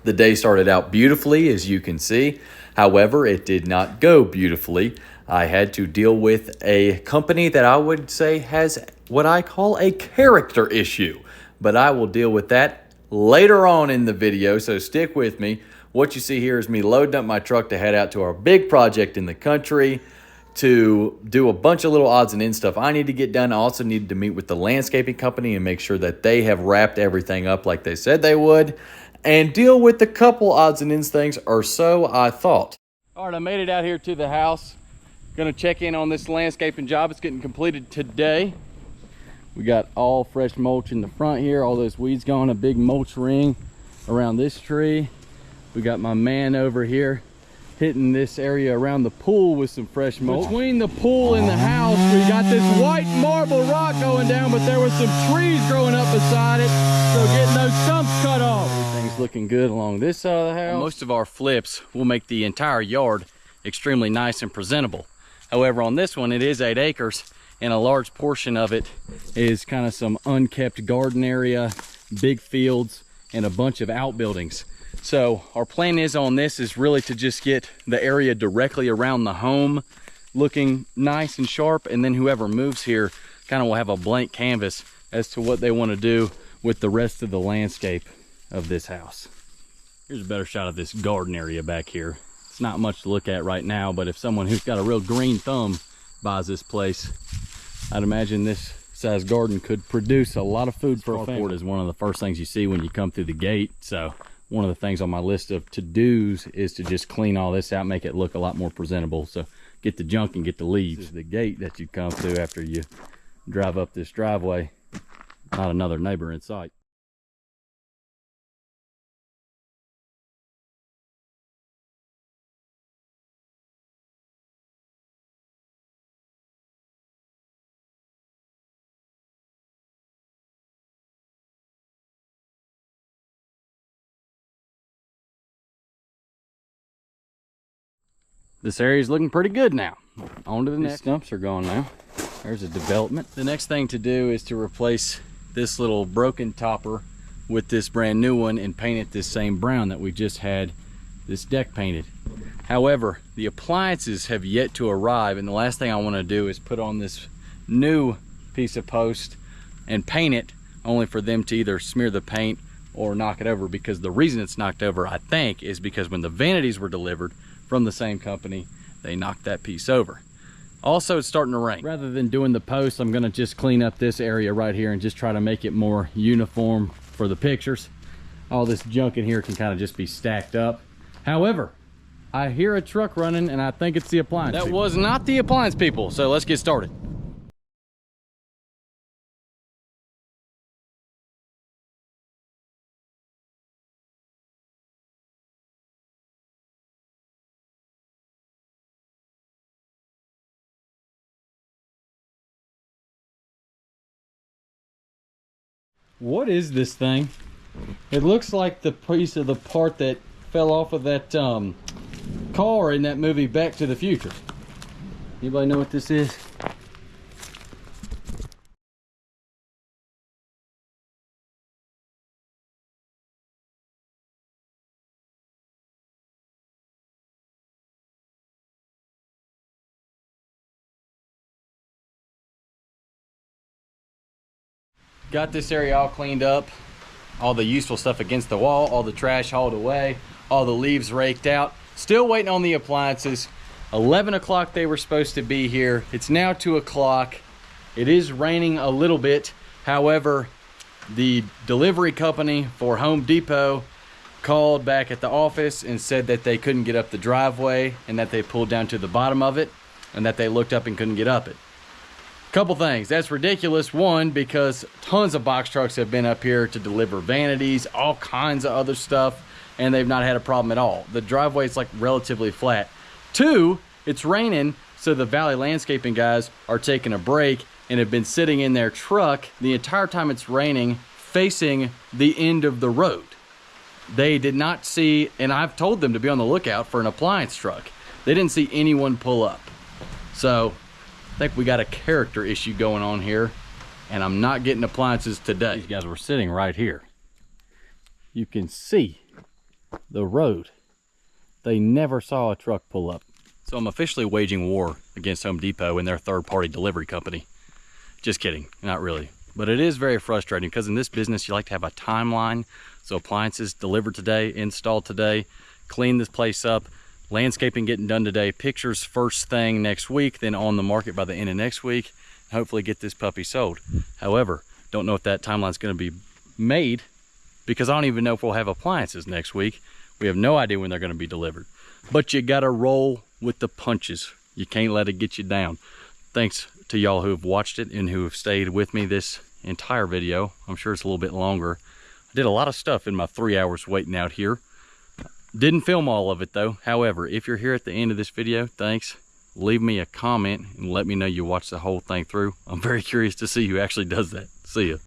The day started out beautifully, as you can see. However, it did not go beautifully. I had to deal with a company that I would say has what I call a character issue, but I will deal with that later on in the video, so stick with me. What you see here is me loading up my truck to head out to our big project in the country to do a bunch of little odds and ends stuff I need to get done. I also needed to meet with the landscaping company and make sure that they have wrapped everything up like they said they would, and deal with a couple odds and ends things, or so I thought. All right, I made it out here to the house. Gonna check in on this landscaping job. It's getting completed today. We got all fresh mulch in the front here, all those weeds gone, a big mulch ring around this tree. We got my man over here hitting this area around the pool with some fresh mulch. Between the pool and the house, we got this white marble rock going down, but there was some trees growing up beside it, so getting those stumps cut off. Everything's looking good along this side of the house. Most of our flips will make the entire yard extremely nice and presentable. However, on this one, it is 8 acres, and a large portion of it is kind of some unkept garden area, big fields, and a bunch of outbuildings. So our plan is on this is really to just get the area directly around the home looking nice and sharp, and then whoever moves here kind of will have a blank canvas as to what they want to do with the rest of the landscape of this house. Here's a better shot of this garden area back here. It's not much to look at right now, but if someone who's got a real green thumb buys this place, I'd imagine this size garden could produce a lot of food for a family. Is one of the first things you see when you come through the gate, so one of the things on my list of to-dos is to just clean all this out, make it look a lot more presentable. So get the junk and get the leaves. This is the gate that you come through after you drive up this driveway. Not another neighbor in sight. This area is looking pretty good now. On to the next. Stumps are gone now. There's a development. The next thing to do is to replace this little broken topper with this brand new one and paint it this same brown that we just had this deck painted. However, the appliances have yet to arrive, and the last thing I want to do is put on this new piece of post and paint it, only for them to either smear the paint or knock it over, because the reason it's knocked over, I think, is because when the vanities were delivered from the same company, they knocked that piece over. Also, it's starting to rain. Rather than doing the post, I'm gonna just clean up this area right here and just try to make it more uniform for the pictures. All this junk in here can kind of just be stacked up. However, I hear a truck running and I think it's the appliance people. That was not the appliance people, so let's get started. What is this thing? It looks like the piece of the part that fell off of that car in that movie Back to the Future. Anybody know what this is? Got this area all cleaned up, all the useful stuff against the wall, all the trash hauled away, all the leaves raked out. Still waiting on the appliances. 11 o'clock they were supposed to be here. It's now 2 o'clock. It is raining a little bit. However, the delivery company for Home Depot called back at the office and said that they couldn't get up the driveway and that they pulled down to the bottom of it and that they looked up and couldn't get up it. Couple things. That's ridiculous. One, because tons of box trucks have been up here to deliver vanities, all kinds of other stuff, and they've not had a problem at all. The driveway is like relatively flat. Two, it's raining, so the Valley Landscaping guys are taking a break and have been sitting in their truck the entire time it's raining, facing the end of the road. They did not see, and I've told them to be on the lookout for an appliance truck. They didn't see anyone pull up. So I think we got a character issue going on here, and I'm not getting appliances today. These guys were sitting right here. You can see the road. They never saw a truck pull up. So I'm officially waging war against Home Depot and their third-party delivery company. Just kidding, not really. But it is very frustrating because in this business, you like to have a timeline. So appliances delivered today, installed today, clean this place up, landscaping getting done today, pictures first thing next week, then on the market by the end of next week, and hopefully get this puppy sold. However, don't know if that timeline is going to be made because I don't even know if we'll have appliances next week. We have no idea when they're going to be delivered. But you got to roll with the punches. You can't let it get you down. Thanks to y'all who have watched it and who have stayed with me this entire video. I'm sure it's a little bit longer. I did a lot of stuff in my 3 hours waiting out here. Didn't film all of it though. However, if you're here at the end of this video, thanks. Leave me a comment and let me know you watched the whole thing through. I'm very curious to see who actually does that. See ya.